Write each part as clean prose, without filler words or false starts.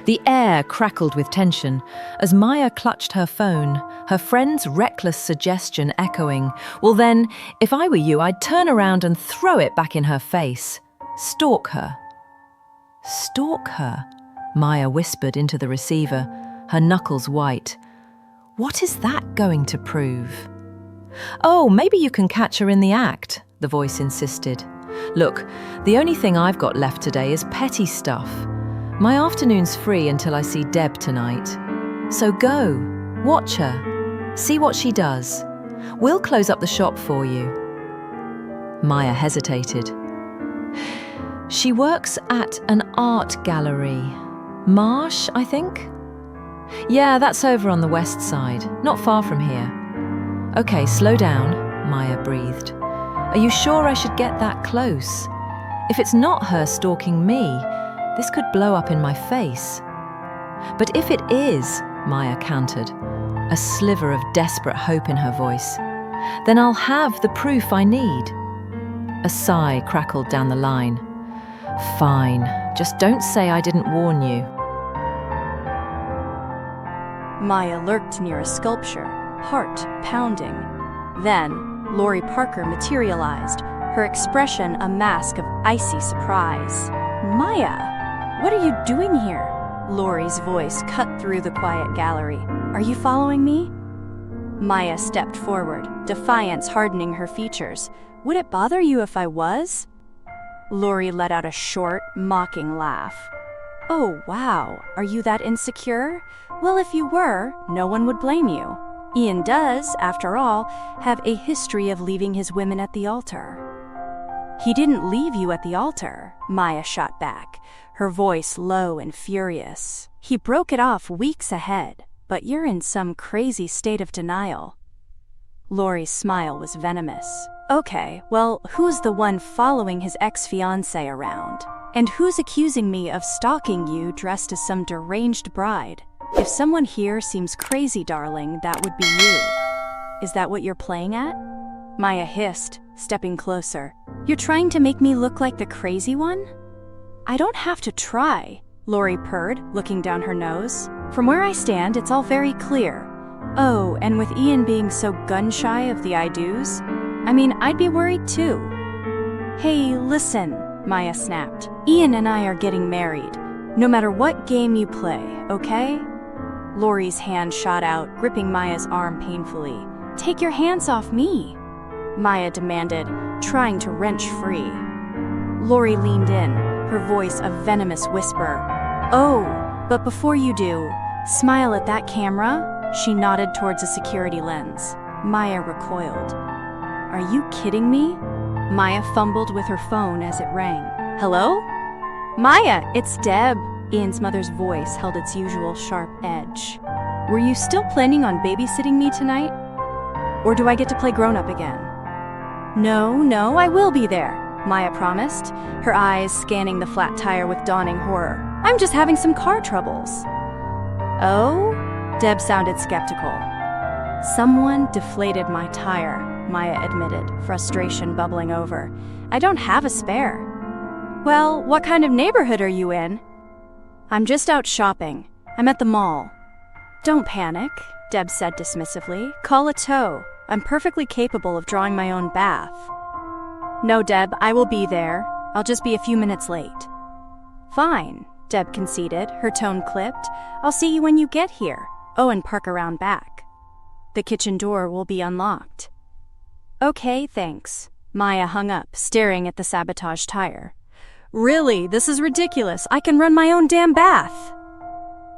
The air crackled with tension as Maya clutched her phone, her friend's reckless suggestion echoing, "Well then, if I were you, I'd turn around and throw it back in her face. Stalk her." "Stalk her?" Maya whispered into the receiver, her knuckles white. "What is that going to prove?" "Oh, maybe you can catch her in the act," the voice insisted. "Look, the only thing I've got left today is petty stuff. My afternoon's free until I see Deb tonight. So go, watch her, see what she does. We'll close up the shop for you." Maya hesitated. "She works at an art gallery. Marsh, I think?" "Yeah, that's over on the west side, not far from here." "Okay, slow down," Maya breathed. "Are you sure I should get that close? If it's not her stalking me, this could blow up in my face." "But if it is," Maya countered, a sliver of desperate hope in her voice, "then I'll have the proof I need." A sigh crackled down the line. "Fine, just don't say I didn't warn you." Maya lurked near a sculpture, heart pounding. Then, Lori Parker materialized, her expression a mask of icy surprise. "Maya, what are you doing here?" Lori's voice cut through the quiet gallery. "Are you following me?" Maya stepped forward, defiance hardening her features. "Would it bother you if I was?" Lori let out a short, mocking laugh. "Oh, wow, are you that insecure? Well, if you were, no one would blame you. Ian does, after all, have a history of leaving his women at the altar." "He didn't leave you at the altar," Maya shot back, her voice low and furious. "He broke it off weeks ahead, but you're in some crazy state of denial." Lori's smile was venomous. "Okay, well, who's the one following his ex-fiancé around? And who's accusing me of stalking you dressed as some deranged bride? If someone here seems crazy, darling, that would be you. Is that what you're playing at?" Maya hissed, stepping closer. "You're trying to make me look like the crazy one?" "I don't have to try," Lori purred, looking down her nose. "From where I stand, it's all very clear. Oh, and with Ian being so gun-shy of the I-dos, I mean, I'd be worried too." "Hey, listen," Maya snapped. "Ian and I are getting married, no matter what game you play, okay?" Lori's hand shot out, gripping Maya's arm painfully. "Take your hands off me," Maya demanded, trying to wrench free. Lori leaned in, her voice a venomous whisper. "Oh, but before you do, smile at that camera." She nodded towards a security lens. Maya recoiled. "Are you kidding me?" Maya fumbled with her phone as it rang. "Hello? Maya, it's Deb." Ian's mother's voice held its usual sharp edge. "Were you still planning on babysitting me tonight? Or do I get to play grown-up again?" No, I will be there," Maya promised, her eyes scanning the flat tire with dawning horror. "I'm just having some car troubles." "Oh?" Deb sounded skeptical. "Someone deflated my tire," Maya admitted, frustration bubbling over. "I don't have a spare." "Well, what kind of neighborhood are you in?" "I'm just out shopping. I'm at the mall." "Don't panic," Deb said dismissively. "Call a tow. I'm perfectly capable of drawing my own bath." "No, Deb, I will be there. I'll just be a few minutes late." "Fine," Deb conceded, her tone clipped. "I'll see you when you get here. Oh, and park around back. The kitchen door will be unlocked." "Okay, thanks." Maya hung up, staring at the sabotage tire. "Really, this is ridiculous. I can run my own damn bath,"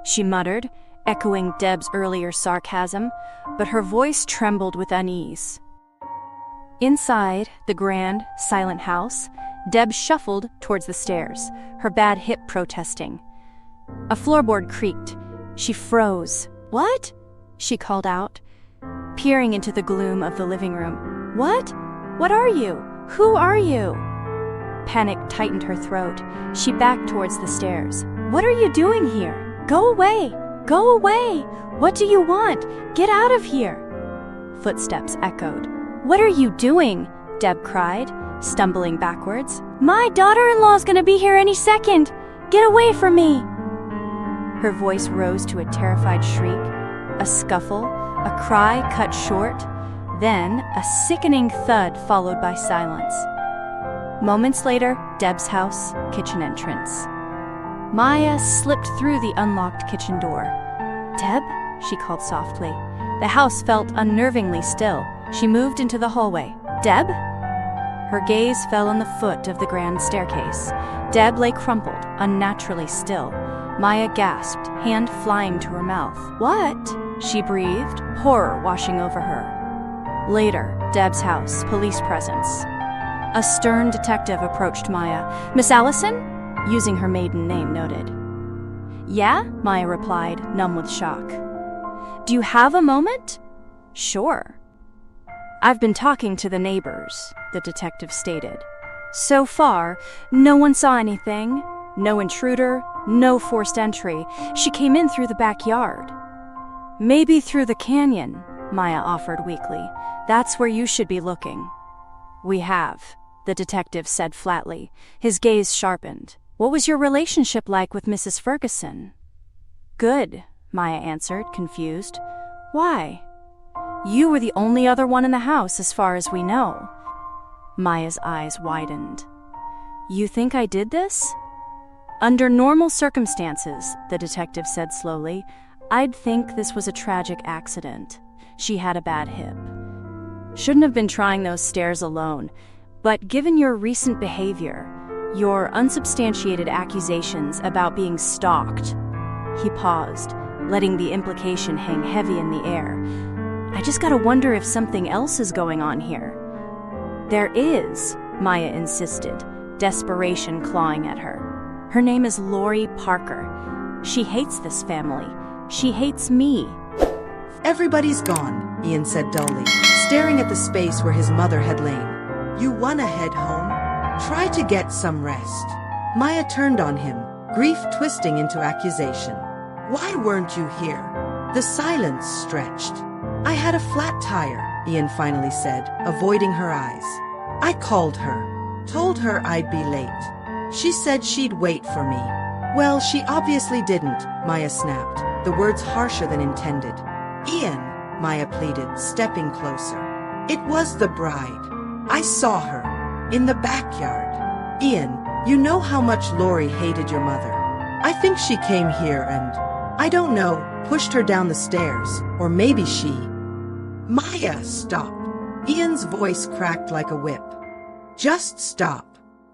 she muttered, echoing Deb's earlier sarcasm, but her voice trembled with unease. Inside the grand, silent house, Deb shuffled towards the stairs, her bad hip protesting. A floorboard creaked. She froze. "What?" she called out, peering into the gloom of the living room. "What? What are you? Who are you?" Panic tightened her throat. She backed towards the stairs. "What are you doing here? Go away! Go away! What do you want? Get out of here!" Footsteps echoed. "What are you doing?" Deb cried, stumbling backwards. "My daughter-in-law's gonna be here any second! Get away from me!" Her voice rose to a terrified shriek, a scuffle, a cry cut short, then a sickening thud followed by silence. Moments later, Deb's house, kitchen entrance. Maya slipped through the unlocked kitchen door. "Deb?" she called softly. The house felt unnervingly still. She moved into the hallway. "Deb?" Her gaze fell on the foot of the grand staircase. Deb lay crumpled, unnaturally still. Maya gasped, hand flying to her mouth. "What?" she breathed, horror washing over her. Later, Deb's house, police presence. A stern detective approached Maya. "Miss Allison?" Using her maiden name noted. "Yeah?" Maya replied, numb with shock. "Do you have a moment?" "Sure." "I've been talking to the neighbors," the detective stated. "So far, no one saw anything. No intruder, no forced entry. She came in through the backyard." "Maybe through the canyon," Maya offered weakly. "That's where you should be looking." "We have," the detective said flatly. His gaze sharpened. "What was your relationship like with Mrs. Ferguson?" "Good," Maya answered, confused. "Why?" "You were the only other one in the house, as far as we know." Maya's eyes widened. "You think I did this?" "Under normal circumstances," the detective said slowly, "I'd think this was a tragic accident. She had a bad hip. Shouldn't have been trying those stairs alone. But given your recent behavior, your unsubstantiated accusations about being stalked..." He paused, letting the implication hang heavy in the air. "I just gotta wonder if something else is going on here." "There is," Maya insisted, desperation clawing at her. "Her name is Lori Parker. She hates this family. She hates me." "Everybody's gone," Ian said dully, staring at the space where his mother had lain. "You wanna head home? Try to get some rest." Maya turned on him, grief twisting into accusation. "Why weren't you here?" The silence stretched. "I had a flat tire," Ian finally said, avoiding her eyes. "I called her, told her I'd be late. She said she'd wait for me." "Well, she obviously didn't," Maya snapped, the words harsher than intended. "Ian," Maya pleaded, stepping closer. "It was the bride. I saw her. In the backyard." "Ian, you know how much Lori hated your mother. I think she came here and, I don't know, pushed her down the stairs. Or maybe she..." "Maya, stop." Ian's voice cracked like a whip. "Just stop.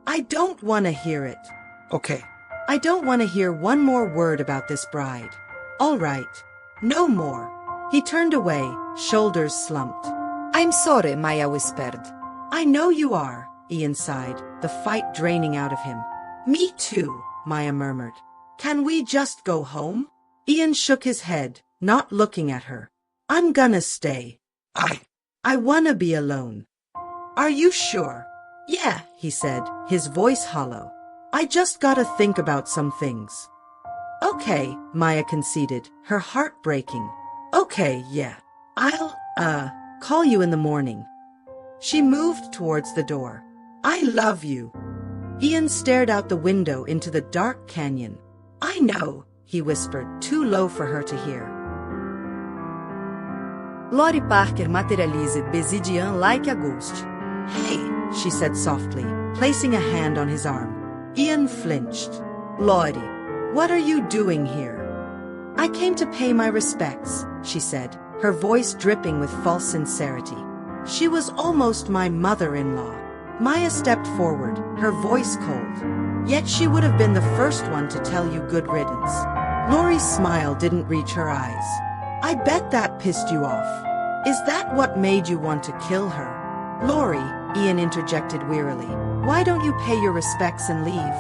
I don't want to hear it." "Okay." "I don't want to hear one more word about this bride." "All right. No more." He turned away, shoulders slumped. "I'm sorry," Maya whispered. "I know you are," Ian sighed, the fight draining out of him. "Me too," Maya murmured. "Can we just go home?" Ian shook his head, not looking at her. "I'm gonna stay. I wanna be alone." "Are you sure?" "Yeah," he said, his voice hollow. "I just gotta think about some things." "Okay," Maya conceded, her heart breaking. "Okay, yeah. I'll, call you in the morning." She moved towards the door. "I love you." Ian stared out the window into the dark canyon. "I know," he whispered, too low for her to hear. Lori Parker materialized Besidian like a ghost. "Hey," she said softly, placing a hand on his arm. Ian flinched. "Lori, what are you doing here?" "I came to pay my respects," she said, her voice dripping with false sincerity. "She was almost my mother-in-law." Maya stepped forward, her voice cold. "Yet she would have been the first one to tell you good riddance." Lori's smile didn't reach her eyes. "I bet that pissed you off. Is that what made you want to kill her?" "Lori," Ian interjected wearily, "why don't you pay your respects and leave?"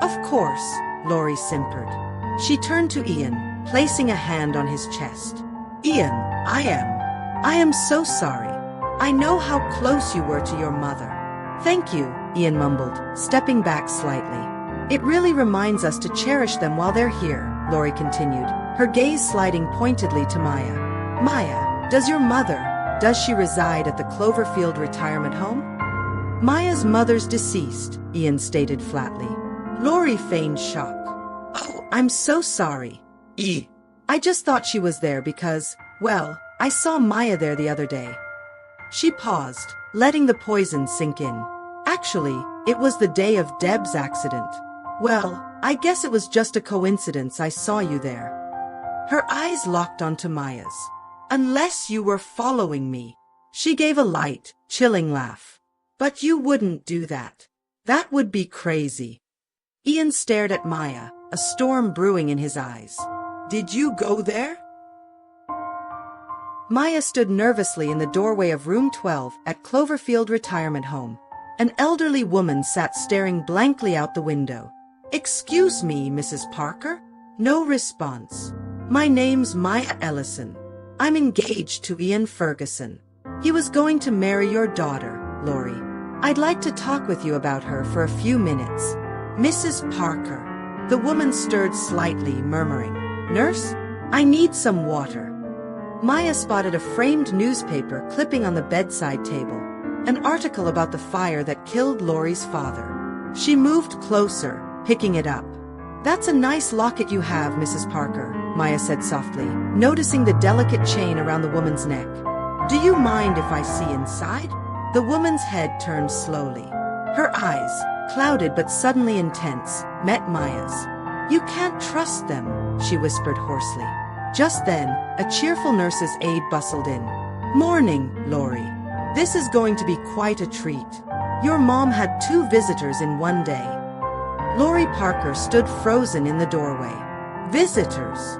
"Of course," Lori simpered. She turned to Ian, placing a hand on his chest. "Ian, I am so sorry. I know how close you were to your mother." "Thank you," Ian mumbled, stepping back slightly. "It really reminds us to cherish them while they're here," Lori continued, her gaze sliding pointedly to Maya. "Maya, does she reside at the Cloverfield retirement home?" "Maya's mother's deceased," Ian stated flatly. Lori feigned shock. "Oh, I'm so sorry." I just thought she was there because, well, I saw Maya there the other day. She paused, letting the poison sink in. Actually, it was the day of Deb's accident. Well, I guess it was just a coincidence I saw you there. Her eyes locked onto Maya's. Unless you were following me. She gave a light, chilling laugh. But you wouldn't do that. That would be crazy. Ian stared at Maya, a storm brewing in his eyes. Did you go there? Maya stood nervously in the doorway of room 12 at Cloverfield Retirement Home. An elderly woman sat staring blankly out the window. Excuse me, Mrs. Parker? No response. My name's Maya Ellison. I'm engaged to Ian Ferguson. He was going to marry your daughter, Lori. I'd like to talk with you about her for a few minutes. Mrs. Parker. The woman stirred slightly, murmuring, Nurse, I need some water. Maya spotted a framed newspaper clipping on the bedside table, an article about the fire that killed Lori's father. She moved closer, picking it up. That's a nice locket you have, Mrs. Parker, Maya said softly, noticing the delicate chain around the woman's neck. Do you mind if I see inside? The woman's head turned slowly. Her eyes, clouded but suddenly intense, met Maya's. You can't trust them, she whispered hoarsely. Just then, a cheerful nurse's aide bustled in. Morning, Lori. This is going to be quite a treat. Your mom had 2 visitors in one day. Lori Parker stood frozen in the doorway. Visitors?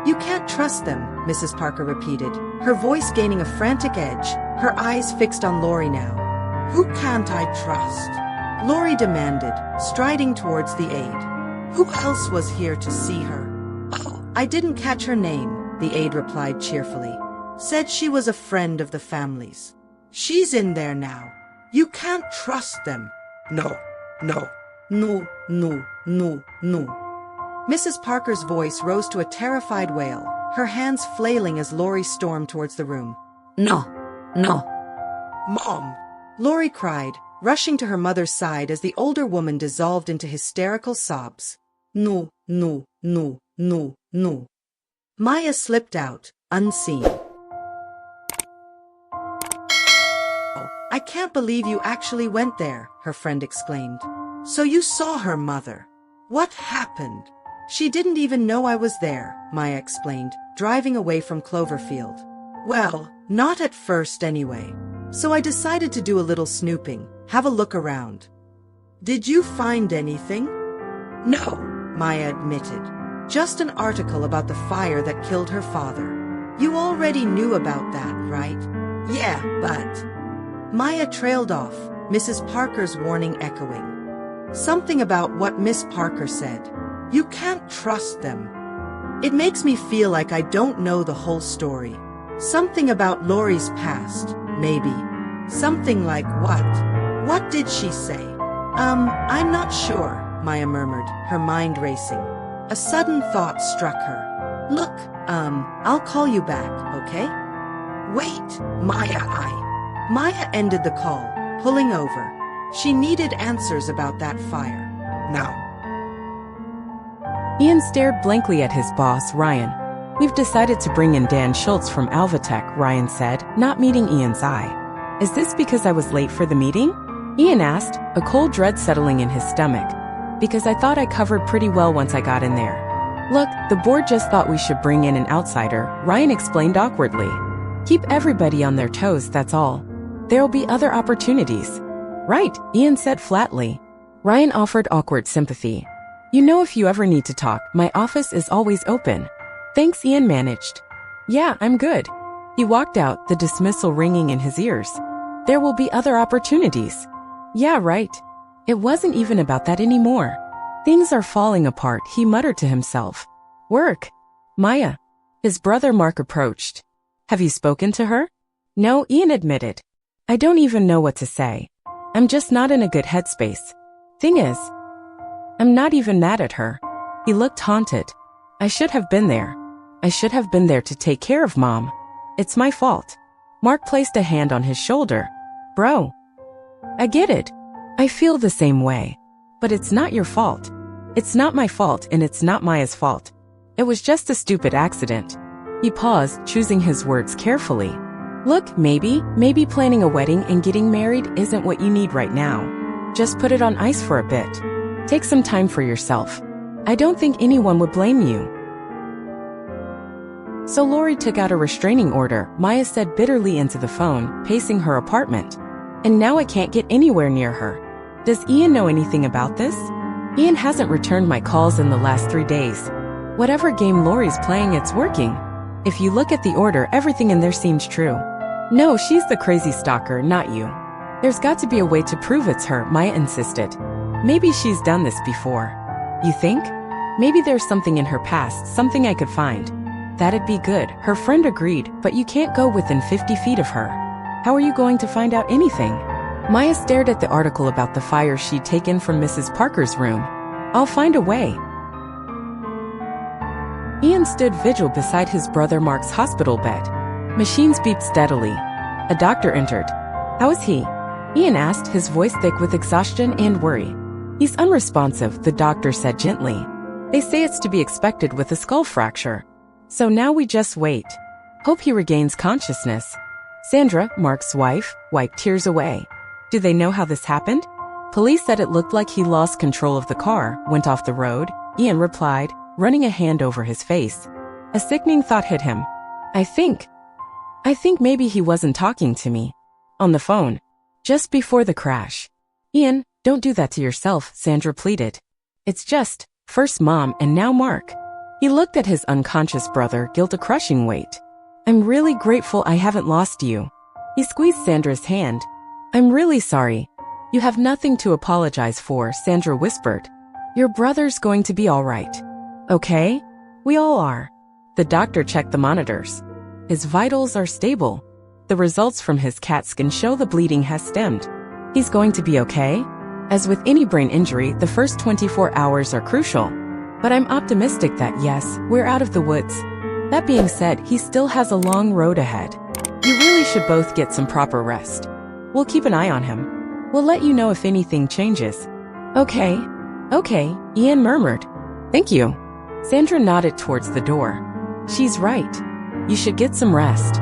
You can't trust them, Mrs. Parker repeated, her voice gaining a frantic edge, her eyes fixed on Lori now. Who can't I trust? Lori demanded, striding towards the aide. Who else was here to see her? Oh, I didn't catch her name, the aide replied cheerfully. Said she was a friend of the family's. She's in there now. You can't trust them. No. Mrs. Parker's voice rose to a terrified wail, her hands flailing as Lori stormed towards the room. No. Mom! Lori cried, rushing to her mother's side as the older woman dissolved into hysterical sobs. No. Maya slipped out, unseen. I can't believe you actually went there, her friend exclaimed. So you saw her mother. What happened? She didn't even know I was there, Maya explained, driving away from Cloverfield. Well, not at first anyway. So I decided to do a little snooping, have a look around. Did you find anything? No, Maya admitted. Just an article about the fire that killed her father. You already knew about that, right? Yeah, but... Maya trailed off, Mrs. Parker's warning echoing. Something about what Miss Parker said. You can't trust them. It makes me feel like I don't know the whole story. Something about Lori's past, maybe. Something like what? What did she say? I'm not sure, Maya murmured, her mind racing. A sudden thought struck her. Look, I'll call you back, okay? Wait, Maya ended the call, pulling over. She needed answers about that fire. Now. Ian stared blankly at his boss, Ryan. We've decided to bring in Dan Schultz from Alvatech, Ryan said, not meeting Ian's eye. Is this because I was late for the meeting? Ian asked, a cold dread settling in his stomach. Because I thought I covered pretty well once I got in there. Look, the board just thought we should bring in an outsider, Ryan explained awkwardly. Keep everybody on their toes, that's all. There'll be other opportunities. Right, Ian said flatly. Ryan offered awkward sympathy. You know, if you ever need to talk, my office is always open. Thanks, Ian managed. Yeah, I'm good. He walked out, the dismissal ringing in his ears. There will be other opportunities. Yeah, right. It wasn't even about that anymore. Things are falling apart, he muttered to himself. Work. Maya. His brother Mark approached. Have you spoken to her? No, Ian admitted. I don't even know what to say. I'm just not in a good headspace. Thing is, I'm not even mad at her. He looked haunted. I should have been there. I should have been there to take care of Mom. It's my fault. Mark placed a hand on his shoulder. Bro. I get it. I feel the same way. But it's not your fault. It's not my fault and it's not Maya's fault. It was just a stupid accident. He paused, choosing his words carefully. Look, maybe planning a wedding and getting married isn't what you need right now. Just put it on ice for a bit. Take some time for yourself. I don't think anyone would blame you. So Lori took out a restraining order, Maya said bitterly into the phone, pacing her apartment. And now I can't get anywhere near her. Does Ian know anything about this? Ian hasn't returned my calls in the last 3 days. Whatever game Lori's playing, it's working. If you look at the order, everything in there seems true. No, she's the crazy stalker, not you. There's got to be a way to prove it's her, Maya insisted. Maybe she's done this before. You think? Maybe there's something in her past, something I could find. That'd be good, her friend agreed, but you can't go within 50 feet of her. How are you going to find out anything? Maya stared at the article about the fire she'd taken from Mrs. Parker's room. I'll find a way. Ian stood vigil beside his brother Mark's hospital bed. Machines beeped steadily. A doctor entered. How is he? Ian asked, his voice thick with exhaustion and worry. He's unresponsive, the doctor said gently. They say it's to be expected with a skull fracture. So now we just wait. Hope he regains consciousness. Sandra, Mark's wife, wiped tears away. Do they know how this happened? Police said it looked like he lost control of the car, went off the road, Ian replied, running a hand over his face. A sickening thought hit him. I think maybe he wasn't talking to me. On the phone. Just before the crash. Ian, don't do that to yourself, Sandra pleaded. It's just, first Mom and now Mark. He looked at his unconscious brother, guilt a crushing weight. I'm really grateful I haven't lost you. He squeezed Sandra's hand. I'm really sorry. You have nothing to apologize for, Sandra whispered. Your brother's going to be all right. Okay? We all are. The doctor checked the monitors. His vitals are stable. The results from his CAT scan show the bleeding has stemmed. He's going to be okay? As with any brain injury, the first 24 hours are crucial. But I'm optimistic that yes, we're out of the woods. That being said, he still has a long road ahead. You really should both get some proper rest. We'll keep an eye on him. We'll let you know if anything changes. Okay, Ian murmured. Thank you. Sandra nodded towards the door. She's right. You should get some rest.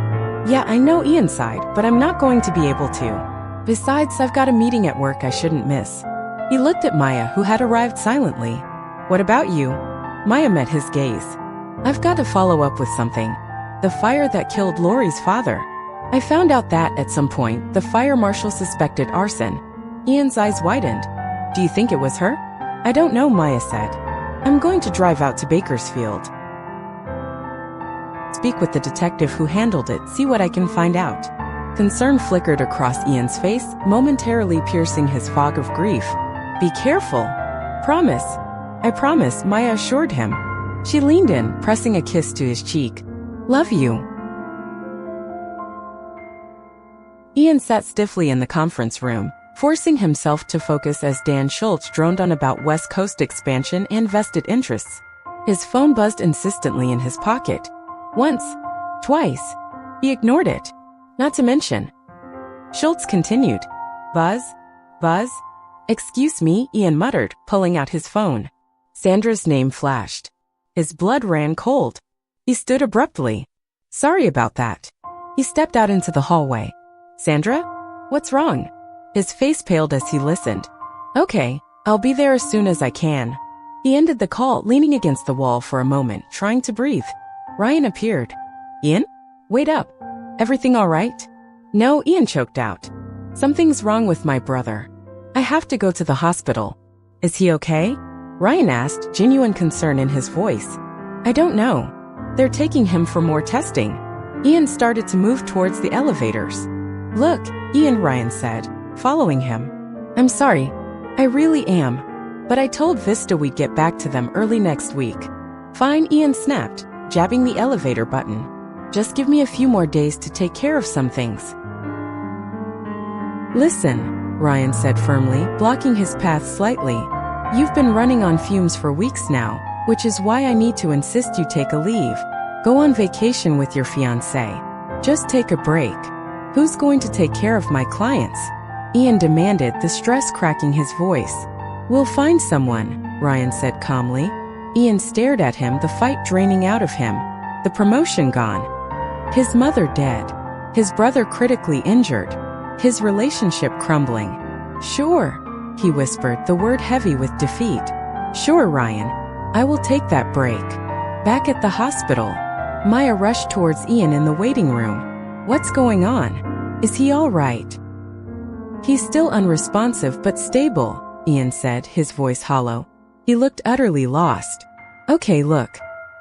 Yeah, I know Ian sighed, but I'm not going to be able to. Besides, I've got a meeting at work I shouldn't miss. He looked at Maya, who had arrived silently. What about you? Maya met his gaze. I've got to follow up with something. The fire that killed Lori's father. I found out that, at some point, the fire marshal suspected arson. Ian's eyes widened. Do you think it was her? I don't know, Maya said. I'm going to drive out to Bakersfield. Speak with the detective who handled it, see what I can find out. Concern flickered across Ian's face, momentarily piercing his fog of grief. Be careful. Promise. I promise, Maya assured him. She leaned in, pressing a kiss to his cheek. Love you. Ian sat stiffly in the conference room, forcing himself to focus as Dan Schultz droned on about West Coast expansion and vested interests. His phone buzzed insistently in his pocket. Once. Twice. He ignored it. Not to mention. Schultz continued. Buzz? Buzz? Excuse me, Ian muttered, pulling out his phone. Sandra's name flashed. His blood ran cold. He stood abruptly. Sorry about that. He stepped out into the hallway. Sandra? What's wrong? His face paled as he listened. Okay, I'll be there as soon as I can. He ended the call, leaning against the wall for a moment, trying to breathe. Ryan appeared. Ian? Wait up. Everything all right? No, Ian choked out. Something's wrong with my brother. I have to go to the hospital. Is he okay? Ryan asked, genuine concern in his voice. I don't know. They're taking him for more testing. Ian started to move towards the elevators. Look, Ian, Ryan said, following him. I'm sorry. I really am. But I told Vista we'd get back to them early next week. Fine, Ian snapped, jabbing the elevator button. Just give me a few more days to take care of some things. Listen, Ryan said firmly, blocking his path slightly. You've been running on fumes for weeks now, which is why I need to insist you take a leave. Go on vacation with your fiancé. Just take a break. Who's going to take care of my clients? Ian demanded, the stress cracking his voice. We'll find someone, Ryan said calmly. Ian stared at him, the fight draining out of him, the promotion gone. His mother dead. His brother critically injured. His relationship crumbling. "Sure," he whispered, the word heavy with defeat. "Sure, Ryan. I will take that break." Back at the hospital, Maya rushed towards Ian in the waiting room. "What's going on? Is he all right?" "He's still unresponsive but stable," Ian said, his voice hollow. He looked utterly lost. "Okay, look.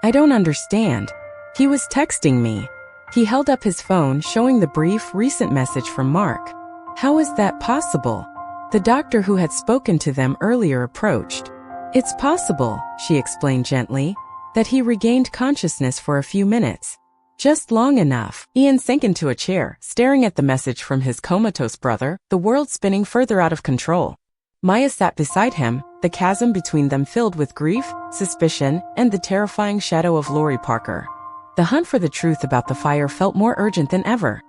I don't understand. He was texting me." He held up his phone, showing the brief, recent message from Mark. "How is that possible?" The doctor who had spoken to them earlier approached. "It's possible," she explained gently, "that he regained consciousness for a few minutes. Just long enough." Ian sank into a chair, staring at the message from his comatose brother, the world spinning further out of control. Maya sat beside him, the chasm between them filled with grief, suspicion, and the terrifying shadow of Lori Parker. The hunt for the truth about the fire felt more urgent than ever.